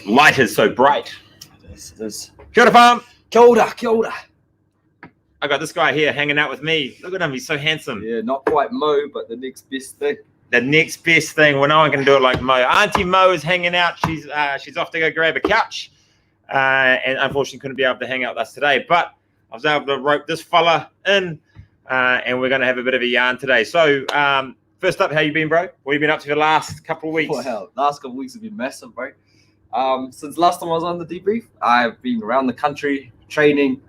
light is so bright. It is. Kia ora, farm. Kia ora, kia ora. I got this guy here hanging out with me. Look at him, he's so handsome. Yeah, not quite Mo, but the next best thing. The next best thing. Well, no one can do it like Mo. Auntie Mo is hanging out. She's off to go grab a couch, and unfortunately couldn't be able to hang out with us today. But I was able to rope this fella in, and we're going to have a bit of a yarn today. So, first up, how you been, bro? What have you been up to for the last couple of weeks? Wow, last couple of weeks have been massive, bro. Since last time I was on the debrief, I've been around the country training,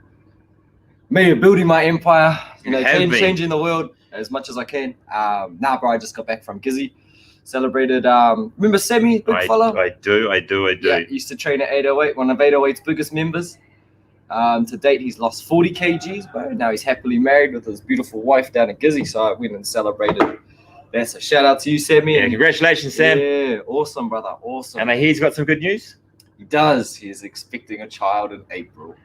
maybe building my empire, changing the world as much as I can. Bro, I just got back from Gizzy. Celebrated, remember Sammy, big fella? I do. Yeah, used to train at 808, one of 808's biggest members. To date, he's lost 40 kgs, bro. Now he's happily married with his beautiful wife down at Gizzy, so I went and celebrated. That's a shout out to you, Sammy. Yeah, congratulations, Sam. Yeah, awesome, brother, awesome. And he's got some good news? He does. He is expecting a child in April.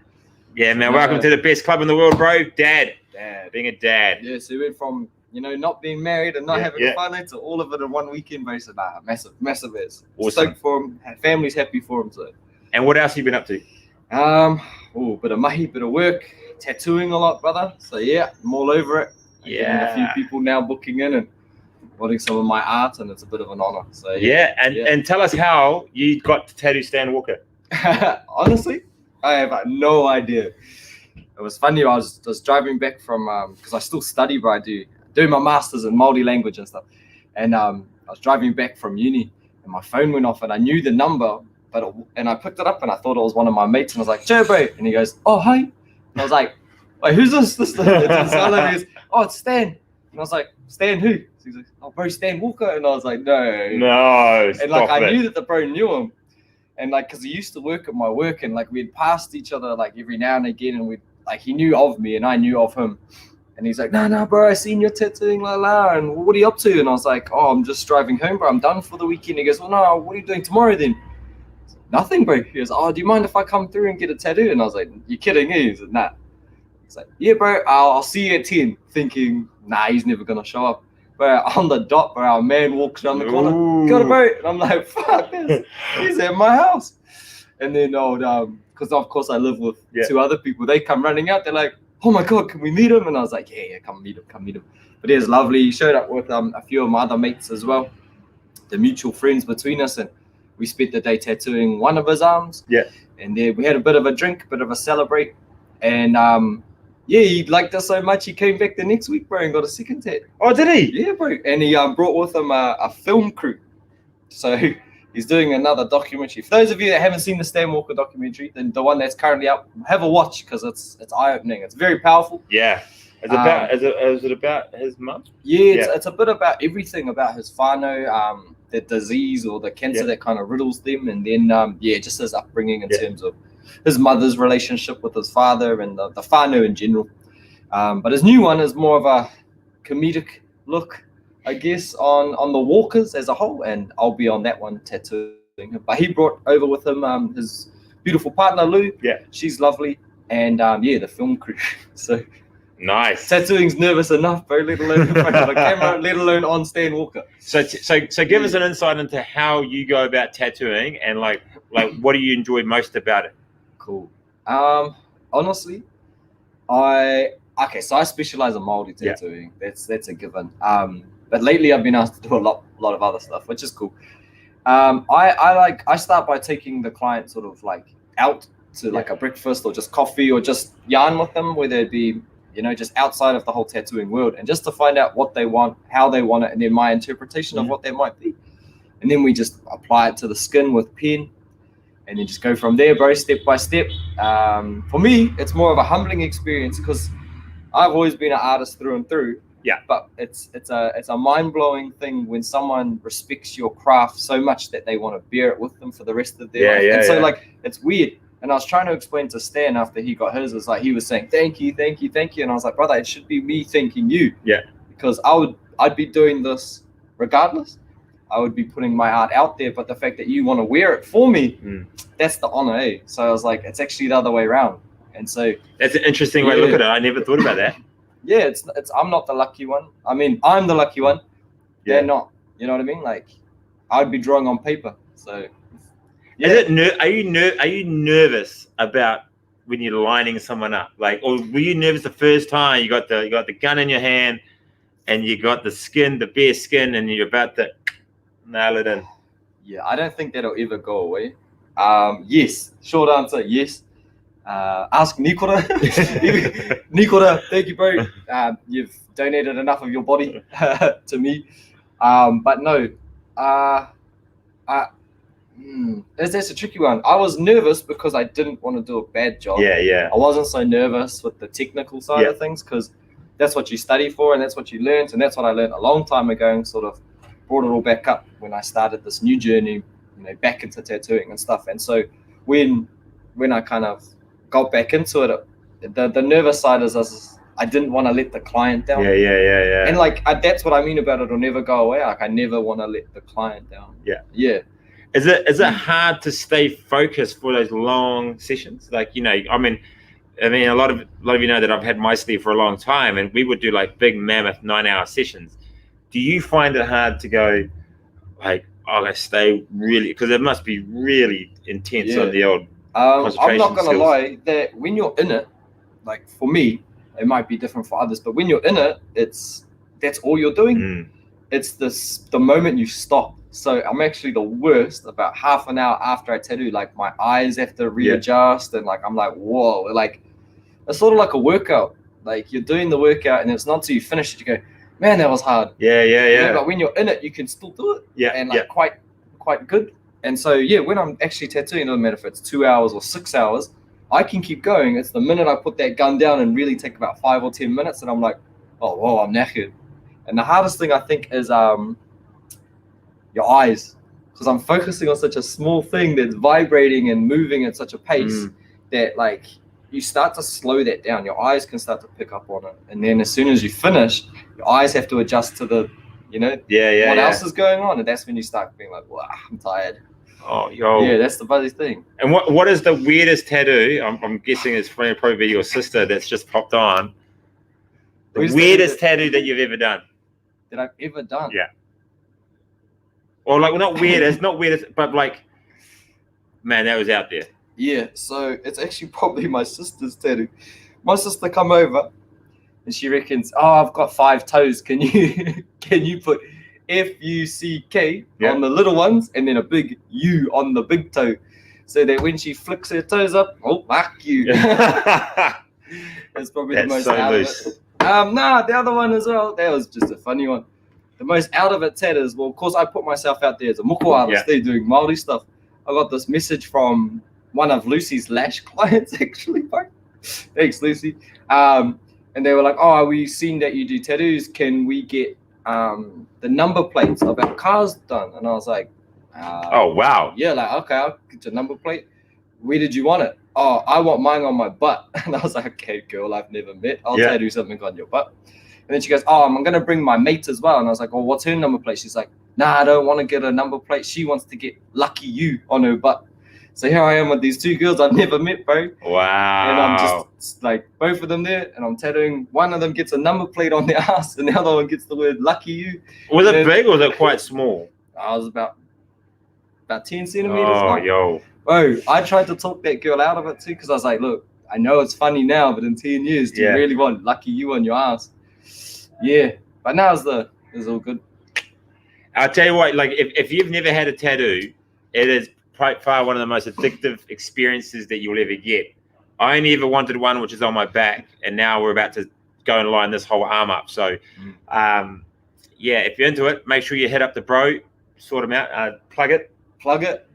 Yeah, man, welcome to the best club in the world, bro. Dad. Being a dad. Yeah, so we went from, not being married and not having a family to all of it in one weekend, bro. So, massive is. Awesome. Stoked for him. Family's happy for him, so. And what else have you been up to? Bit of mahi, bit of work, tattooing a lot, brother. So, yeah, I'm all over it. Yeah. A few people now booking in and wanting some of my art, and it's a bit of an honor. So, and tell us how you got to tattoo Stan Walker. Honestly, I have no idea. It was funny. I was driving back from because I still study, but I do my masters in Māori language and stuff. And I was driving back from uni, and my phone went off, and I knew the number, and I picked it up, and I thought it was one of my mates, and I was like, "Joe, bro," and he goes, "Oh, hi," and I was like, "Wait, who's this?" He goes, "Oh, it's Stan," and I was like, "Stan who?" So he's like, "Oh, bro, Stan Walker," and I was like, "No." And I knew that the bro knew him. And because he used to work at my work, and we'd passed each other every now and again, and he knew of me and I knew of him. And he's like, nah, bro, I seen you tattooing, and what are you up to? And I was like, oh, I'm just driving home, bro. I'm done for the weekend. He goes, well, no, what are you doing tomorrow then? I said, nothing, bro. He goes, oh, do you mind if I come through and get a tattoo? And I was like, you kidding me? He said, nah. He's like, yeah, bro, I'll see you at 10. Thinking, nah, he's never gonna show up. Bro, on the dot, bro, our man walks around the corner. Got it, bro. And I'm like, fuck this. He's at my house. And then because of course I live with two other people, they come running out. They're like, oh my God, can we meet him? And I was like, yeah, come meet him. But he was lovely. He showed up with a few of my other mates as well, the mutual friends between us. And we spent the day tattooing one of his arms. Yeah. And then we had a bit of a drink, a bit of a celebrate. And he liked us so much, he came back the next week, bro, and got a second tat. Oh, did he? Yeah, bro. And he brought with him a film crew. So he's doing another documentary. For those of you that haven't seen the Stan Walker documentary, then the one that's currently up, have a watch because it's eye-opening. It's very powerful. Yeah. Is it about his mum? Yeah, it's a bit about everything about his whānau, the disease or the cancer that kind of riddles them, and then just his upbringing in terms of his mother's relationship with his father and the whānau in general. But his new one is more of a comedic look, I guess, on the Walkers as a whole, and I'll be on that one tattooing him. But he brought over with him his beautiful partner Lou. Yeah, she's lovely, and the film crew. So nice. Tattooing's nervous enough, bro. Let alone in front of a camera, let alone on Stan Walker. So give us an insight into how you go about tattooing, and like what do you enjoy most about it? Cool. Honestly, I specialize in Māori tattooing. That's a given. But lately I've been asked to do a lot of other stuff, which is cool. I start by taking the client sort of out to a breakfast or just coffee or just yarn with them, whether it be just outside of the whole tattooing world, and just to find out what they want, how they want it, and then my interpretation of what that might be. And then we just apply it to the skin with pen, and then just go from there, bro, step by step. For me, it's more of a humbling experience because I've always been an artist through and through. Yeah. But it's a mind-blowing thing when someone respects your craft so much that they want to bear it with them for the rest of their life. And so it's weird. And I was trying to explain to Stan after he got his, it's he was saying, thank you. And I was like, brother, it should be me thanking you. Yeah. Because I'd be doing this regardless. I would be putting my art out there, but the fact that you want to wear it for me, that's the honor, eh? So I was like, it's actually the other way around. And so that's an interesting way to look at it. I never thought about that. Yeah, it's I'm not the lucky one. I mean, I'm the lucky one. They're not. You know what I mean? I'd be drawing on paper. So Is it are you nervous about when you're lining someone up? Like, or were you nervous the first time you got the gun in your hand and you got the bare skin, and you're about to nail it in? Yeah, I don't think that'll ever go away. Yes, short answer, yes. Ask Nikora. Nikora, thank you, bro. You've donated enough of your body to me. But no, that's a tricky one. I was nervous because I didn't want to do a bad job. Yeah. I wasn't so nervous with the technical side of things, because that's what you study for, and that's what you learned, and that's what I learned a long time ago, and sort of brought it all back up when I started this new journey, back into tattooing and stuff. And so when I kind of got back into it, the nervous side is I didn't want to let the client down. Yeah. And like that's what I mean about it'll never go away. Like I never want to let the client down. Yeah. Is it hard to stay focused for those long sessions? Like, I mean, a lot of you know that I've had my sleeve for a long time, and we would do like big mammoth 9-hour sessions. Do you find it hard to go like, I stay really, because it must be really intense on the old concentration I'm not gonna skills. lie that when you're in it, like for me, it might be different for others, but when you're in it, that's all you're doing. It's the moment you stop. So I'm actually the worst about half an hour after I tattoo. Like my eyes have to readjust, and like I'm like, whoa, like it's sort of like a workout. Like you're doing the workout, and it's not till you finish it you go, man, that was hard. Yeah. But when you're in it, you can still do it. And like quite good. And so when I'm actually tattooing, it doesn't matter if it's 2 hours or 6 hours, I can keep going. It's the minute I put that gun down and really take about 5 or 10 minutes, and I'm like, oh, whoa, I'm knackered. And the hardest thing I think is your eyes, because I'm focusing on such a small thing that's vibrating and moving at such a pace that like you start to slow that down. Your eyes can start to pick up on it, and then as soon as you finish, your eyes have to adjust to the what else is going on, and that's when you start being like, wow, I'm tired. Oh, yo. Yeah, that's the buzzy thing. And what is the weirdest tattoo? I'm guessing it's probably your sister that's just popped on. The weirdest tattoo that you've ever done? That I've ever done? Yeah. Or like, well, not weirdest, but like, man, that was out there. Yeah, so it's actually probably my sister's tattoo. My sister come over, and she reckons, oh, I've got 5 toes. Can you put F-U-C-K on the little ones, and then a big U on the big toe, so that when she flicks her toes up, oh, fuck you. That's probably the most out loose. Of it. The other one as well, that was just a funny one. The most out of it tatters, well, of course, I put myself out there as a moko artist. They're doing Māori stuff. I got this message from one of Lucy's lash clients, actually. Thanks, Lucy. And they were like, oh, we've seen that you do tattoos. Can we get the number plates of our cars done? And I was like, oh, wow. Yeah, like, okay, I'll get your number plate. Where did you want it? Oh, I want mine on my butt. And I was like, okay, girl, I've never met. I'll tattoo something on your butt. And then she goes, oh, I'm going to bring my mate as well. And I was like, well, what's her number plate? She's like, nah, I don't want to get a number plate. She wants to get Lucky You on her butt. So here I am with these 2 girls I've never met, bro. Wow. And I'm just like, both of them there, and I'm tattooing. One of them gets a number plate on their ass, and the other one gets the word Lucky You. Was it big or was it quite small? I was about 10 centimeters. Oh, yo. Bro, I tried to talk that girl out of it too, because I was like, look, I know it's funny now, but in 10 years, do you really want Lucky You on your ass? Yeah, but now it's all good. I'll tell you what, like if you've never had a tattoo, it is by far one of the most addictive experiences that you'll ever get. I only ever wanted one which is on my back, and now we're about to go and line this whole arm up. So, if you're into it, make sure you hit up the bro, sort him out, plug it.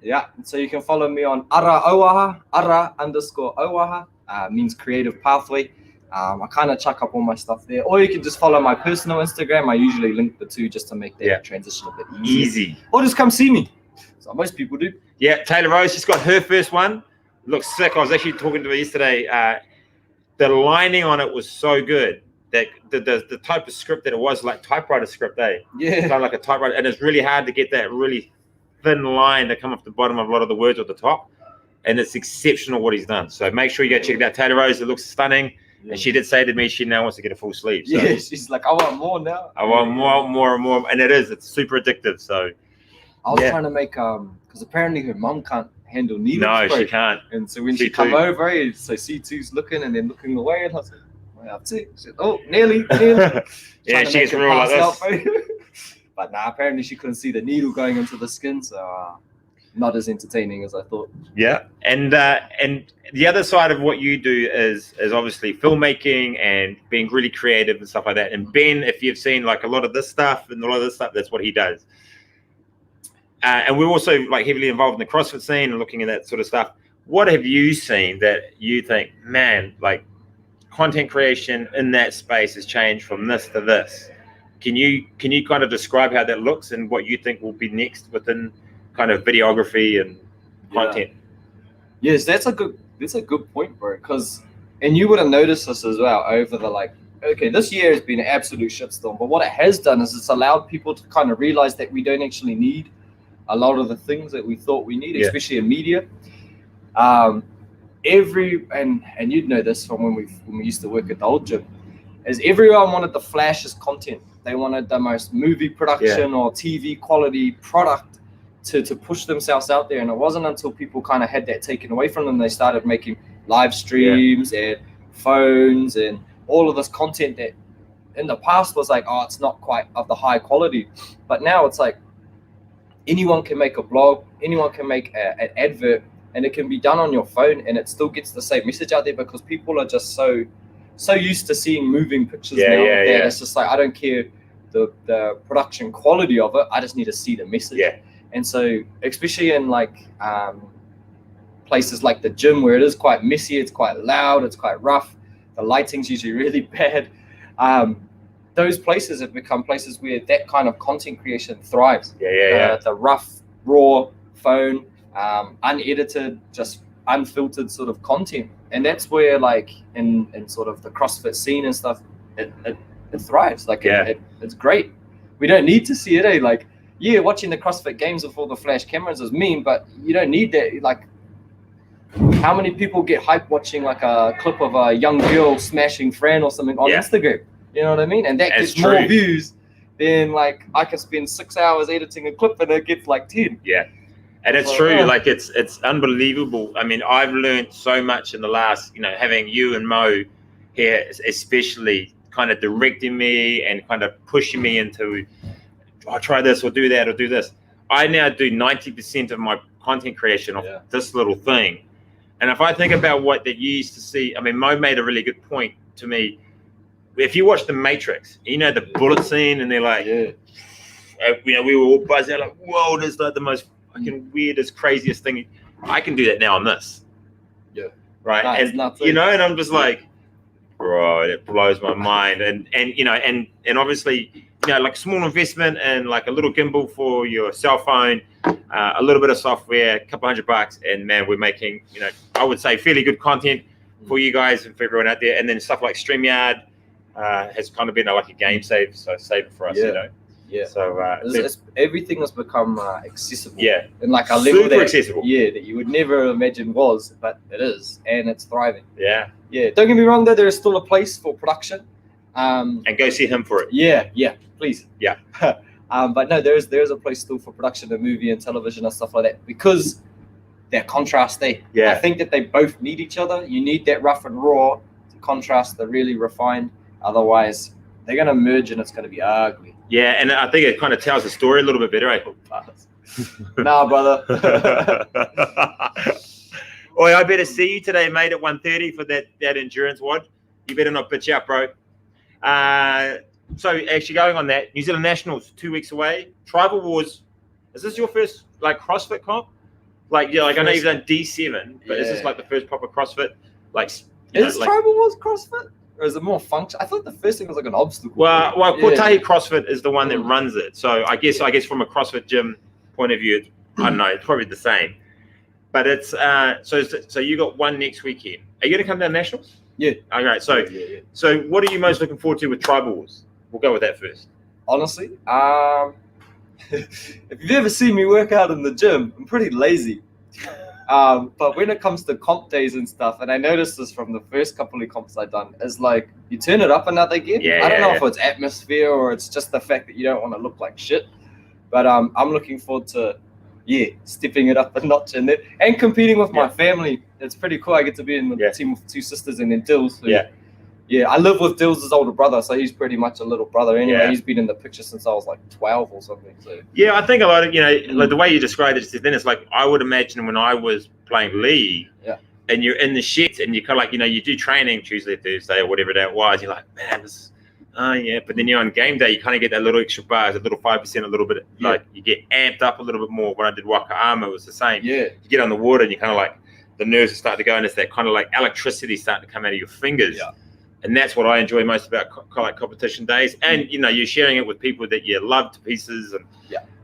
Yeah. So you can follow me on ara_oaha, ara_oaha, means creative pathway. I kind of chuck up all my stuff there, or you can just follow my personal Instagram. I usually link the two just to make that transition a bit easy. Or just come see me. So most people do. Yeah, Taylor Rose, she's got her first one. Looks sick. I was actually talking to her yesterday. The lining on it was so good that the type of script that it was, like typewriter script, Yeah. Kind of like a typewriter, and it's really hard to get that really thin line to come off the bottom of a lot of the words at the top. And it's exceptional what he's done. So make sure you go check it out. Taylor Rose, it looks stunning. And she did say to me she now wants to get a full sleeve. So yeah, she's like, I want more now. I want more. And it's super addictive. So I was trying to make, because apparently her mom can't handle needles. No, bro. she can't. And so when C2. she come over, so C2's looking and then looking away, and I was like, well, up to. She said, oh, nearly. Yeah, she gets real like this. But nah, apparently she couldn't see the needle going into the skin, so not as entertaining as I thought. Yeah, and the other side of what you do is obviously filmmaking and being really creative and stuff like that. And Ben, if you've seen like a lot of this stuff and a lot of this stuff, that's what he does. And we're also like heavily involved in the CrossFit scene and looking at that sort of stuff. What have you seen that you think, man, like content creation in that space has changed from this to this? Can you kind of describe how that looks and what you think will be next within kind of videography and content? Yes, that's a good point, bro. And you would have noticed this as well over the okay, this year has been an absolute shitstorm, but what it has done is it's allowed people to kind of realize that we don't actually need a lot of the things that we thought we needed, especially in media. And you'd know this from when we used to work at the old gym, is everyone wanted the flashiest content. They wanted the most movie production or TV quality product to push themselves out there. And it wasn't until people kind of had that taken away from them, they started making live streams and phones and all of this content that in the past was like, oh, it's not quite of the high quality. But now it's like anyone can make a blog, anyone can make an advert, and it can be done on your phone and it still gets the same message out there because people are just so used to seeing moving pictures now that it's just like, I don't care the production quality of it, I just need to see the message. And so especially in like places like the gym where it is quite messy, it's quite loud, it's quite rough, the lighting's usually really bad, those places have become places where that kind of content creation thrives. The rough, raw phone, unedited, just unfiltered sort of content. And that's where like in sort of the CrossFit scene and stuff, it thrives. Like it's great. We don't need to see it, like, watching the CrossFit games with all the flash cameras is mean, but you don't need that. Like, how many people get hyped watching like a clip of a young girl smashing Fran or something on Instagram? You know what I mean? And that gets more views than like I can spend 6 hours editing a clip and it gets like 10. And it's true. Like it's unbelievable. I mean, I've learned so much in the last, having you and Mo here, especially kind of directing me and kind of pushing me into, try this or do that or do this. I now do 90% of my content creation of this little thing. And if I think about what that you used to see, I mean, Mo made a really good point to me. If you watch The Matrix, the bullet scene, and they're like, we were all buzzing out like, whoa, this is like the most fucking weirdest, craziest thing. I can do that now on this. Right. And and I'm just like, bro, it blows my mind. And obviously, like small investment and like a little gimbal for your cell phone, a little bit of software, a couple $100, and man, we're making, I would say fairly good content for you guys and for everyone out there. And then stuff like StreamYard has kind of been like a game saver for us, So everything has become accessible. And like a level super accessible. That you would never imagine was, but it is, and it's thriving. Don't get me wrong, though, there is still a place for production. And go see him for it. Please. But no, there is a place still for production of movie and television and stuff like that, because they're contrast there. I think that they both need each other. You need that rough and raw to contrast the really refined. Otherwise, they're going to merge and it's going to be ugly. And I think it kind of tells the story a little bit better, Nah, brother. Oi, I better see you today, mate, at 1:30 for that endurance WOD. You better not bitch out, bro. So actually going on that, New Zealand Nationals 2 weeks away. Tribal Wars, is this your first like CrossFit comp? Like I know you've done D7, but is this like the first proper CrossFit? Like, is Tribal Wars CrossFit? Or is it more function? I thought the first thing was like an obstacle. Well, Kotahi CrossFit is the one that runs it. So I guess from a CrossFit gym point of view, I don't know, it's probably the same. But it's so you got one next weekend. Are you going to come down Nationals? Okay. So what are you most looking forward to with Tribal Wars? We'll go with that first. Honestly, if you've ever seen me work out in the gym, I'm pretty lazy. But when it comes to comp days and stuff, and I noticed this from the first couple of comps I've done, is like you turn it up another gear. I don't know if it's atmosphere or it's just the fact that you don't want to look like shit. But I'm looking forward to stepping it up a notch and competing with my family. It's pretty cool. I get to be in the team with 2 sisters and then Dills. I live with Dills' older brother, so he's pretty much a little brother anyway. He's been in the picture since I was like 12 or something. So I think a lot of like the way you described it, then it's like I would imagine when I was playing league, and you're in the sheds and you kind of like you do training Tuesday, Thursday, or whatever that was. You're like, man, this. But then you're on game day, you kind of get that little extra bars, a little 5%, a little bit like you get amped up a little bit more. When I did Waka Ama, it was the same. You get on the water and you kind of like the nerves start to go, and it's that kind of like electricity starting to come out of your fingers. And that's what I enjoy most about like competition days. And you're sharing it with people that you love to pieces. And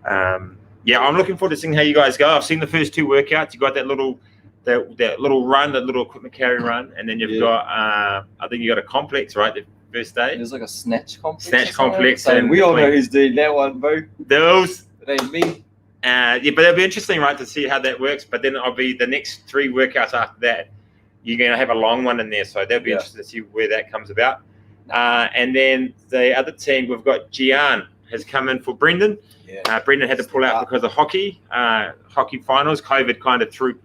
I'm looking forward to seeing how you guys go. I've seen the first 2 workouts. You got that little run, that little equipment carry run, and then you've got I think you got a complex, right? First day. There's like a snatch complex. So and we all know who's doing that one, bro. Those. It ain't me. But it'll be interesting, right, to see how that works. But then I'll be the next 3 workouts after that. You're going to have a long one in there, so that'll be interesting to see where that comes about. And then the other team, we've got Gian has come in for Brendan. Brendan had to pull out because of hockey finals. COVID kind of threw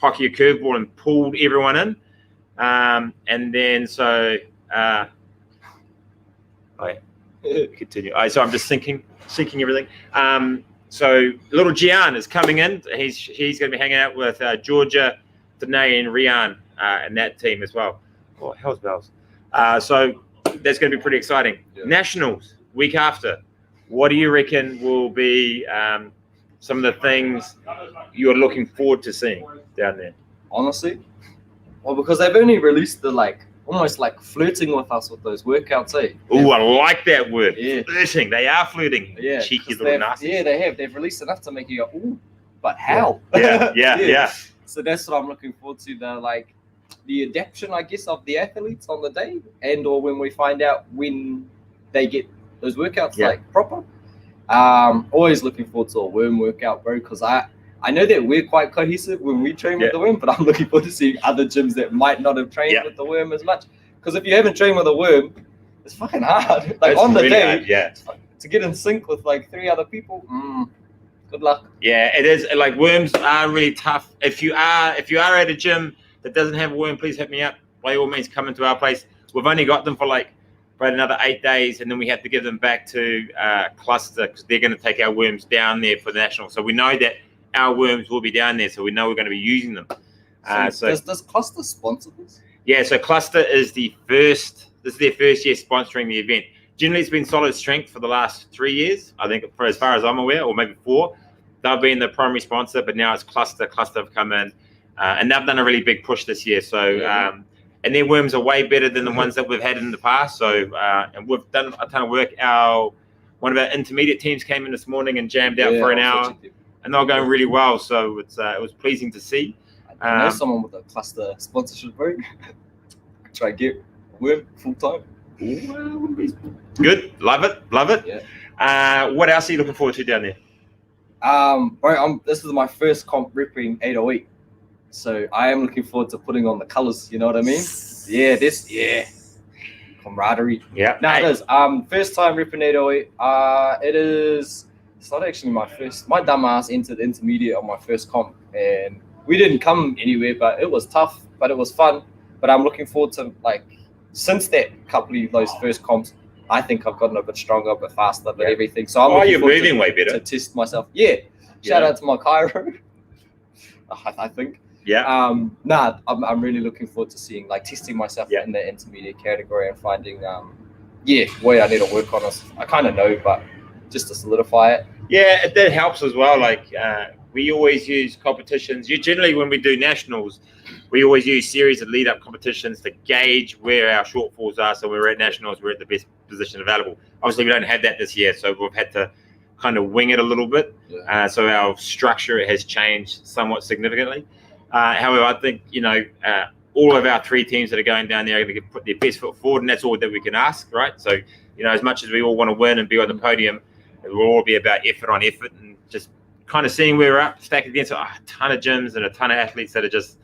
hockey a curveball and pulled everyone in. And then so. Continue. So I'm just syncing everything. So little Gian is coming in. He's going to be hanging out with Georgia, Danae, and Rian and that team as well. Oh, hell's bells. So that's going to be pretty exciting. Nationals week after. What do you reckon will be some of the things you're looking forward to seeing down there? Honestly, well, because they've only released the almost like flirting with us with those workouts, eh? Oh, I like that word. Flirting. They are flirting. Cheeky little nasties. Yeah, they have. They've released enough to make you go, ooh, but how? Yeah. So that's what I'm looking forward to. The adaptation, I guess, of the athletes on the day, and or when we find out when they get those workouts proper. Always looking forward to a worm workout, bro, because I know that we're quite cohesive when we train with the worm, but I'm looking forward to seeing other gyms that might not have trained with the worm as much. Because if you haven't trained with a worm, it's fucking hard. It's on the really day, hard, to get in sync with 3 other people. Good luck. Yeah, it is. Like worms are really tough. If you are at a gym that doesn't have a worm, please hit me up. By all means, come into our place. We've only got them for about another 8 days, and then we have to give them back to Cluster because they're going to take our worms down there for the national. So we know that our worms will be down there, so we know we're going to be using them. So does Cluster sponsor this? Yeah, so Cluster is this is their first year sponsoring the event. Generally, it's been Solid Strength for the last 3 years, I think, for as far as I'm aware, or maybe 4. They've been the primary sponsor, but now it's Cluster. Cluster have come in, and they've done a really big push this year. So, and their worms are way better than the ones that we've had in the past. So, and we've done a ton of work. One of our intermediate teams came in this morning and jammed out for an hour. And they're going really well, so it was pleasing to see. I know someone with a Cluster sponsorship, bro. Try to get worm full time. Good, love it. Yeah. What else are you looking forward to down there? Bro, this is my first comp repping 808, so I am looking forward to putting on the colors. You know what I mean? Camaraderie. Yeah. No, it is. First time repping 808. It is. It's not actually my first. My dumb ass entered intermediate on my first comp, and we didn't come anywhere. But it was tough, but it was fun. But I'm looking forward to since that couple of those first comps, I think I've gotten a bit stronger, a bit faster, but everything. So I'm you're moving way better to test myself. Shout out to my chiro. I think. I'm really looking forward to seeing testing myself in the intermediate category and finding where I need to work on this. I kind of know, but just to solidify it. Yeah, that helps as well. We always use competitions. Generally, when we do nationals, we always use series of lead-up competitions to gauge where our shortfalls are. So when we're at nationals, we're at the best position available. Obviously, we don't have that this year, so we've had to kind of wing it a little bit. So our structure has changed somewhat significantly. However, I think, all of our 3 teams that are going down there are going to put their best foot forward, and that's all that we can ask, right? So, as much as we all want to win and be on the podium, it will all be about effort on effort and just kind of seeing where we're at, stacked against a ton of gyms and a ton of athletes that are just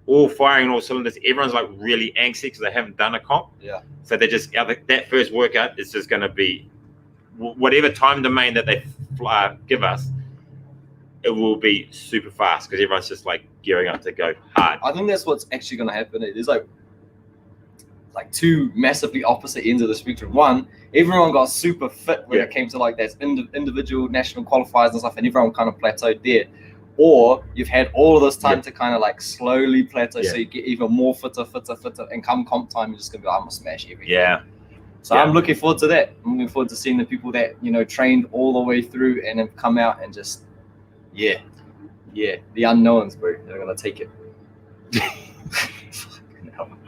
all firing on all cylinders. Everyone's really anxious because they haven't done a comp. So they just, that first workout is just going to be whatever time domain that they give us. it will be super fast because everyone's just like gearing up to go hard. I think that's what's actually going to happen. There's like two massively opposite ends of the spectrum. One, everyone got super fit when it came to like that individual national qualifiers and stuff, and everyone kind of plateaued there. Or you've had all of this time to kind of like slowly plateau, so you get even more fitter, and come comp time, you're just gonna be like, I'm gonna smash everything. Yeah. So I'm looking forward to that. I'm looking forward to seeing the people that, you know, trained all the way through and have come out and just, the unknowns, bro. They're gonna take it.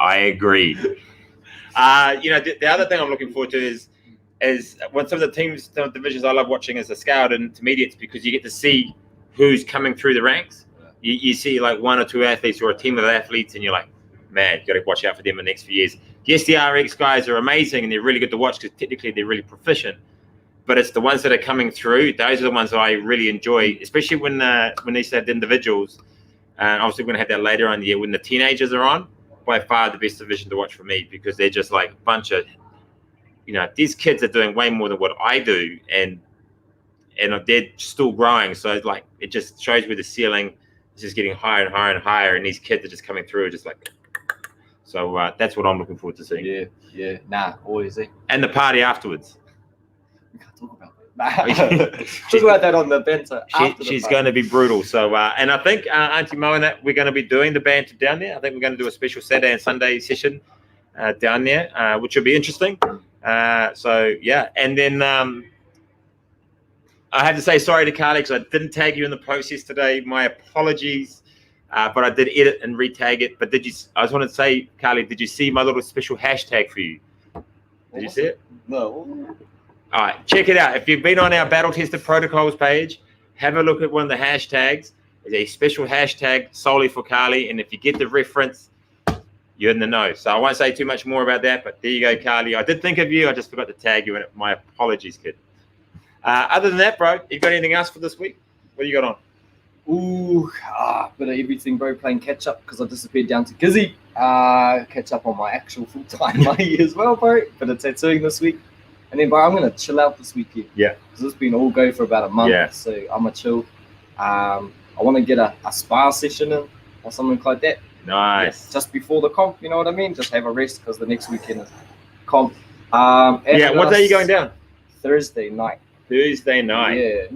I agree. You know, the other thing I'm looking forward to is when some of the teams, some of the divisions I love watching is the scout and intermediates, because you get to see who's coming through the ranks. You see like one or two athletes or a team of athletes, and you're like, man, you got to watch out for them in the next few years. Yes, the RX guys are amazing and they're really good to watch because technically they're really proficient. But it's the ones that are coming through. Those are the ones that I really enjoy, especially when they start the individuals. And obviously, we're going to have that later on in the year when the teenagers are on. By far the best division to watch for me, because they're just like a bunch of, you know, these kids are doing way more than what I do, and they're still growing. So it's like, it just shows me the ceiling is just getting higher and higher and higher, and these kids are just coming through just like. So that's what I'm looking forward to seeing. Yeah. Nah, always. And the party afterwards. We can't talk about that. Talk about that on the banter. She's going to be brutal. So, and I think Auntie Mo and that we're going to be doing the banter down there. I think we're going to do a special Saturday and Sunday session down there, which will be interesting. So yeah, and then I have to say sorry to Carly because I didn't tag you in the post yesterday. My apologies, but I did edit and retag it. But I just wanted to say, Carly, did you see my little special hashtag for you? Did you see it? No. All right, check it out. If you've been on our Battle Tested Protocols page, have a look at one of the hashtags. There's a special hashtag solely for Carly, and if you get the reference, you're in the know. So I won't say too much more about that, but there you go, Carly. I did think of you. I just forgot to tag you in it. My apologies, kid. Other than that, bro, you got anything else for this week? What do you got on? Bit of everything, bro. Playing catch up because I disappeared down to Gizzy. Catch up on my actual full-time money as well, bro. Bit of tattooing this week. And then, bro, I'm going to chill out this weekend. Yeah. Because it's been all go for about a month. Yeah. So I'm going to chill. I want to get a spa session in or something like that. Nice. Yeah, just before the comp, you know what I mean? Just have a rest because the next weekend is comp. What day are you going down? Thursday night. Yeah.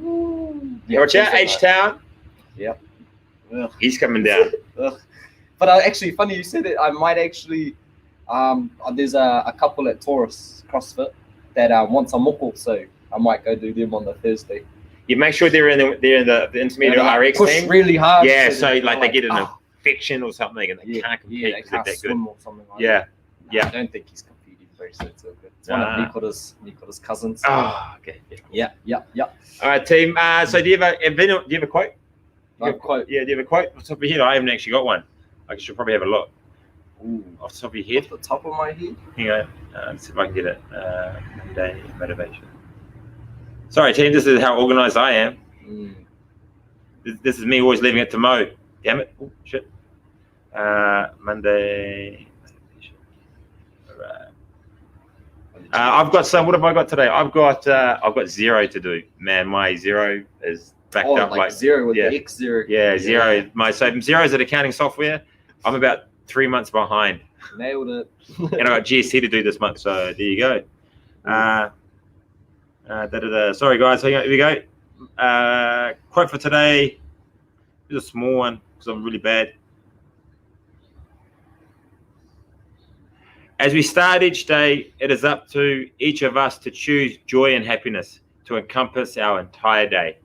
Watch out, H-Town. Yep. He's coming down. But actually, funny you said it. I might actually, there's a couple at Taurus CrossFit that want some moko, so I might go do them on the Thursday. You make sure they're in the intermediate RX push team. Really hard. Yeah, so like they get an infection or something, and they can't compete. Yeah, they can't swim or something like that. Yeah. I don't think he's competing very soon. It's one of Nikoda's cousins. Oh, okay. Yeah. All right, team. So do you have a quote? Quote. Yeah, do you have a quote off the top of your head? I haven't actually got one. I should probably have a look. Ooh, off the top of your head? Off the top of my head? Hang on. Let's see if I can get it. Monday motivation. Sorry, team. This is how organized I am. This is me always leaving it to Mo. Damn it. Oh, shit. Monday. All right. I've got some. What have I got today? I've got 0 to do. Man, my 0 is backed up like 0 with the X0. Yeah, 0. So 0 is at accounting software. I'm about 3 months behind. Nailed it. And I got GST to do this month, so there you go. Sorry, guys. Here we go. Quote for today. It's a small one because I'm really bad. As we start each day, it is up to each of us to choose joy and happiness to encompass our entire day.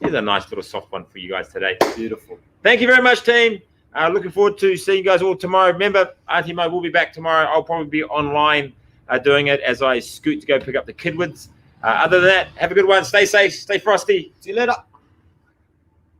Here's a nice little soft one for you guys today. Beautiful. Thank you very much, team. Looking forward to seeing you guys all tomorrow. Remember, Auntie Mo will be back tomorrow. I'll probably be online doing it as I scoot to go pick up the kidwits. Other than that, have a good one. Stay safe. Stay frosty. See you later.